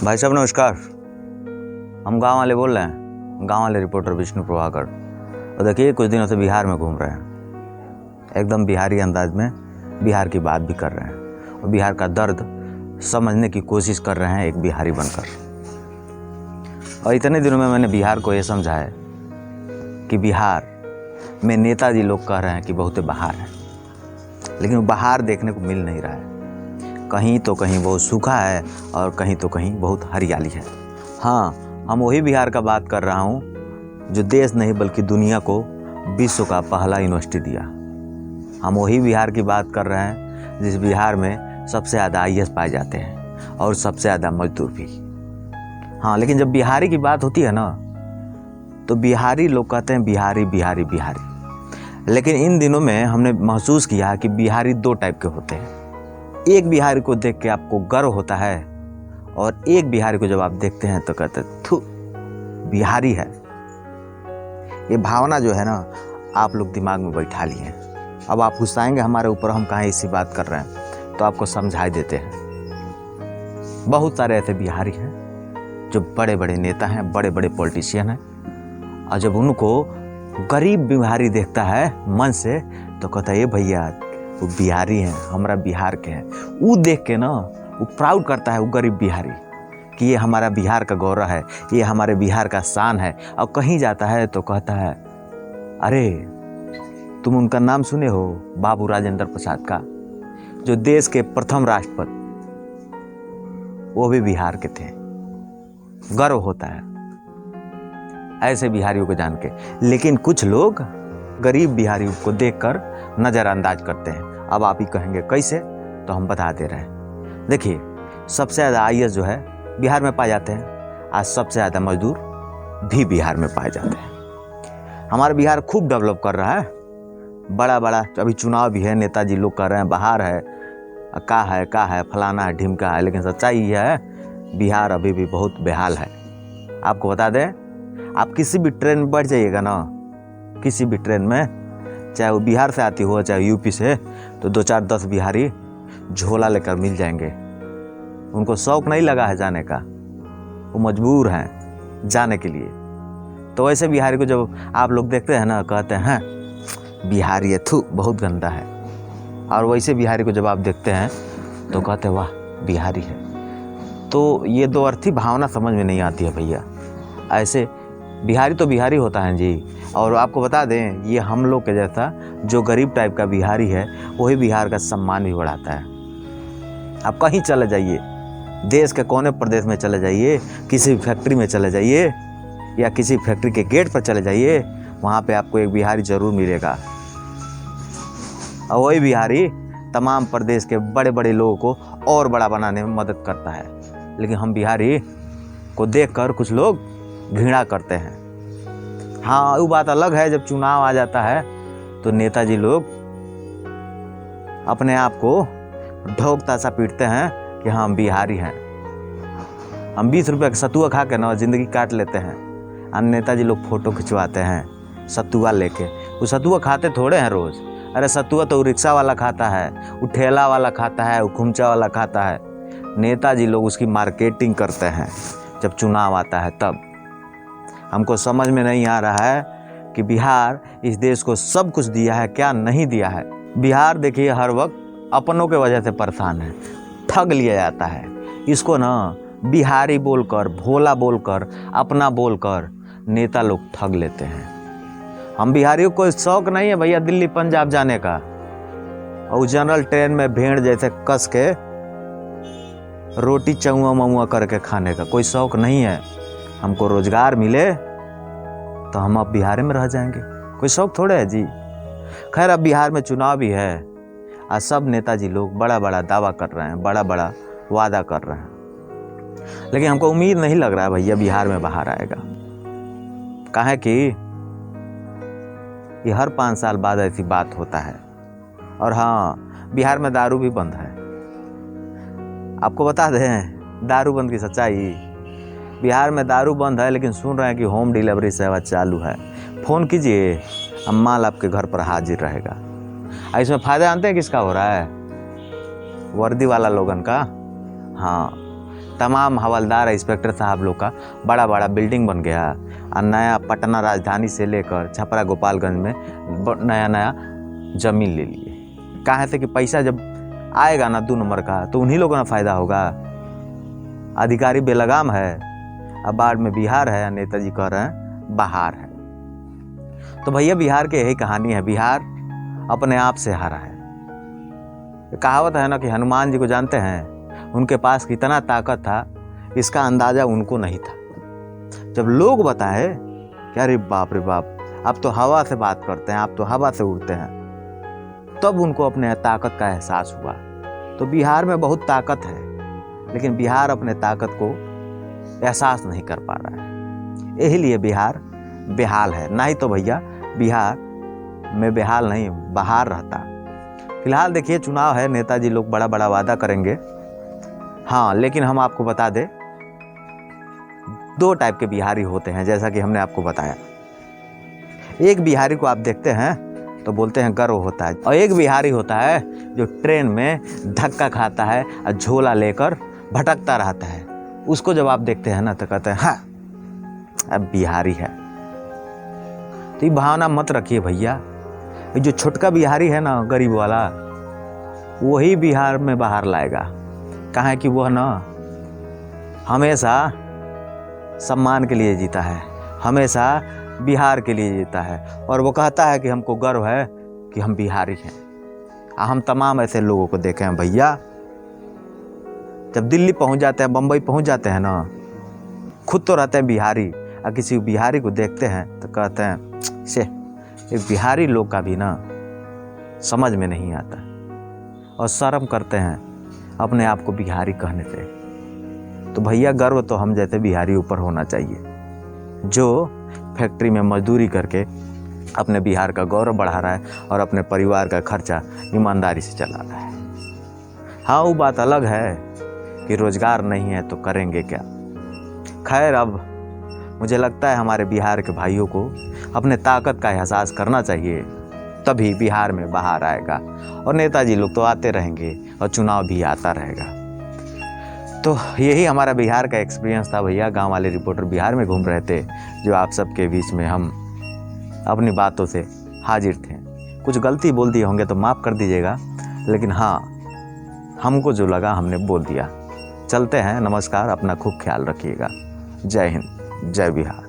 भाई साहब नमस्कार। हम गांव वाले बोल रहे हैं, गांव वाले रिपोर्टर विष्णु प्रभाकर। और देखिए कुछ दिनों से बिहार में घूम रहे हैं, एकदम बिहारी अंदाज में बिहार की बात भी कर रहे हैं और बिहार का दर्द समझने की कोशिश कर रहे हैं एक बिहारी बनकर। और इतने दिनों में मैंने बिहार को ये समझा है कि बिहार में नेताजी लोग कह रहे हैं कि बहुत बहार है, लेकिन वो बहार देखने को मिल नहीं रहा है। कहीं तो कहीं बहुत सूखा है और कहीं तो कहीं बहुत हरियाली है। हाँ, हम वही बिहार का बात कर रहा हूँ जो देश नहीं बल्कि दुनिया को विश्व का पहला यूनिवर्सिटी दिया। हम वही बिहार की बात कर रहे हैं जिस बिहार में सबसे ज़्यादा IAS पाए जाते हैं और सबसे ज़्यादा मजदूर भी। हाँ, लेकिन जब बिहारी की बात होती है ना तो बिहारी लोग कहते हैं बिहारी बिहारी बिहारी। लेकिन इन दिनों में हमने महसूस किया कि बिहारी दो टाइप के होते हैं। एक बिहारी को देख के आपको गर्व होता है और एक बिहारी को जब आप देखते हैं तो कहते हैं थू बिहारी है। ये भावना जो है ना आप लोग दिमाग में बैठा लिए हैं। अब आप गुस्साएंगे हमारे ऊपर, हम कहाँ इसी बात कर रहे हैं, तो आपको समझाई देते हैं। बहुत सारे ऐसे बिहारी हैं जो बड़े बड़े नेता हैं, बड़े बड़े पॉलिटिशियन हैं, और जब उनको गरीब बिहारी देखता है मन से तो कहता है ये भैया वो बिहारी हैं, हमारा बिहार के हैं। वो देख के ना वो प्राउड करता है वो गरीब बिहारी कि ये हमारा बिहार का गौरव है, ये हमारे बिहार का शान है। और कहीं जाता है तो कहता है अरे तुम उनका नाम सुने हो, बाबू राजेंद्र प्रसाद का, जो देश के प्रथम राष्ट्रपति, वो भी बिहार के थे। गर्व होता है ऐसे बिहारियों को जान के। लेकिन कुछ लोग गरीब बिहारियों को देखकर नज़रअंदाज करते हैं। अब आप ही कहेंगे कैसे, तो हम बता दे रहे हैं। देखिए, सबसे ज़्यादा IAS जो है बिहार में पाए जाते हैं। आज सबसे ज़्यादा मजदूर भी बिहार में पाए जाते हैं। हमारा बिहार खूब डेवलप कर रहा है, बड़ा बड़ा अभी चुनाव भी है, नेताजी लोग कह रहे हैं बाहर है, का है फलाना है ढिमका है। लेकिन सच्चाई यह है बिहार अभी भी बहुत बेहाल है। आपको बता दें, आप किसी भी ट्रेन में बैठ जाइएगा ना, किसी भी ट्रेन में, चाहे वो बिहार से आती हो चाहे यूपी से, तो 2-4-10 बिहारी झोला लेकर मिल जाएंगे। उनको शौक नहीं लगा है जाने का, वो मजबूर हैं जाने के लिए। तो वैसे बिहारी को जब आप लोग देखते हैं ना कहते हैं बिहारी है थू बहुत गंदा है। और वैसे बिहारी को जब आप देखते हैं तो कहते हैं वाह बिहारी है। तो ये दो अर्थी भावना समझ में नहीं आती है भैया। ऐसे बिहारी तो बिहारी होता है जी। और आपको बता दें, ये हम लोग के जैसा जो गरीब टाइप का बिहारी है वही बिहार का सम्मान भी बढ़ाता है। आप कहीं चले जाइए, देश के कोने प्रदेश में चले जाइए, किसी फैक्ट्री में चले जाइए या किसी फैक्ट्री के गेट पर चले जाइए, वहाँ पे आपको एक बिहारी जरूर मिलेगा। और वही बिहारी तमाम प्रदेश के बड़े बड़े लोगों को और बड़ा बनाने में मदद करता है। लेकिन हम बिहारी को देखकर कुछ लोग घृणा करते हैं। हाँ, वो बात अलग है जब चुनाव आ जाता है तो नेताजी लोग अपने आप को ढोकता सा पीटते हैं कि हाँ हम बिहारी हैं। हम 20 रुपये का सतुआ खा के ना जिंदगी काट लेते हैं। अन्य नेताजी लोग फोटो खिंचवाते हैं सतुआ लेके। वो सतुआ खाते थोड़े हैं रोज। अरे सतुआ तो रिक्शा वाला खाता है, वो ठेला वाला खाता है, वो खुमचा वाला खाता है। नेताजी लोग उसकी मार्केटिंग करते हैं जब चुनाव आता है तब। हमको समझ में नहीं आ रहा है कि बिहार इस देश को सब कुछ दिया है क्या नहीं दिया है। बिहार देखिए हर वक्त अपनों के वजह से परेशान है, ठग लिया जाता है। इसको ना बिहारी बोलकर, भोला बोलकर, अपना बोलकर नेता लोग ठग लेते हैं। हम बिहारियों को शौक नहीं है भैया दिल्ली पंजाब जाने का और जनरल ट्रेन में भेड़ जैसे कस के रोटी चौआ मऊआ करके खाने का कोई शौक नहीं है। हमको रोजगार मिले तो हम अब बिहार में रह जाएंगे, कोई शौक थोड़े है जी। खैर अब बिहार में चुनाव भी है और सब नेताजी लोग बड़ा बड़ा दावा कर रहे हैं, बड़ा बड़ा वादा कर रहे हैं। लेकिन हमको उम्मीद नहीं लग रहा है भैया बिहार में बाहर आएगा। काहे कि ये हर 5 साल बाद ऐसी बात होता है। और हाँ, बिहार में दारू भी बंद है। आपको बता दें दारू बंद की सच्चाई, बिहार में दारू बंद है लेकिन सुन रहे हैं कि होम डिलीवरी सेवा चालू है। फ़ोन कीजिए, अब माल आपके घर पर हाजिर रहेगा। इसमें फ़ायदा जानते हैं किसका हो रहा है? वर्दी वाला लोगन का। हाँ, तमाम हवलदार इंस्पेक्टर साहब लोग का बड़ा बड़ा बिल्डिंग बन गया और नया पटना राजधानी से लेकर छपरा गोपालगंज में नया नया ज़मीन ले लिए। कहाँ से कि पैसा जब आएगा ना 2 नंबर का तो उन्हीं लोगों का फ़ायदा होगा। अधिकारी बेलगाम है, अब बाढ़ में बिहार है, नेताजी कह रहे हैं बाहर है। तो भैया बिहार की यही कहानी है, बिहार अपने आप से हारा है। कहावत है ना कि हनुमान जी को जानते हैं, उनके पास कितना ताकत था इसका अंदाजा उनको नहीं था। जब लोग बताए कि अरे बाप रे बाप, आप तो हवा से बात करते हैं, आप तो हवा से उड़ते हैं, तब उनको अपने ताकत का एहसास हुआ। तो बिहार में बहुत ताकत है, लेकिन बिहार अपने ताकत को एहसास नहीं कर पा रहा है, यही लिए बिहार बेहाल है। नहीं तो भैया बिहार में बेहाल नहीं बहार रहता। फिलहाल देखिए चुनाव है, नेताजी लोग बड़ा बड़ा वादा करेंगे। हाँ, लेकिन हम आपको बता दें 2 टाइप के बिहारी होते हैं, जैसा कि हमने आपको बताया। एक बिहारी को आप देखते हैं तो बोलते हैं गर्व होता है, और एक बिहारी होता है जो ट्रेन में धक्का खाता है और झोला लेकर भटकता रहता है। उसको जब आप देखते हैं ना तो कहते हैं हाँ अब बिहारी है। तो ये भावना मत रखिए भैया। जो छोटका बिहारी है ना, गरीब वाला, वही बिहार में बाहर लाएगा। कहाँ है कि वह ना हमेशा सम्मान के लिए जीता है, हमेशा बिहार के लिए जीता है, और वो कहता है कि हमको गर्व है कि हम बिहारी हैं। हम तमाम ऐसे लोगों को देखे हैं भैया, जब दिल्ली पहुंच जाते हैं, बम्बई पहुंच जाते हैं ना, खुद तो रहते हैं बिहारी, और किसी बिहारी को देखते हैं तो कहते हैं से एक बिहारी लोग का भी ना समझ में नहीं आता, और शर्म करते हैं अपने आप को बिहारी कहने से। तो भैया गर्व तो हम जैसे बिहारी ऊपर होना चाहिए, जो फैक्ट्री में मजदूरी करके अपने बिहार का गौरव बढ़ा रहा है और अपने परिवार का खर्चा ईमानदारी से चला रहा है। हाँ, वो बात अलग है कि रोजगार नहीं है तो करेंगे क्या। खैर, अब मुझे लगता है हमारे बिहार के भाइयों को अपने ताकत का एहसास करना चाहिए, तभी बिहार में बाहर आएगा। और नेताजी लोग तो आते रहेंगे और चुनाव भी आता रहेगा। तो यही हमारा बिहार का एक्सपीरियंस था भैया। गांव वाले रिपोर्टर बिहार में घूम रहे थे, जो आप सबके बीच में हम अपनी बातों से हाजिर थे। कुछ गलती बोल दिए होंगे तो माफ़ कर दीजिएगा, लेकिन हाँ, हमको जो लगा हमने बोल दिया। चलते हैं, नमस्कार, अपना खूब ख्याल रखिएगा। जय हिंद, जय बिहार।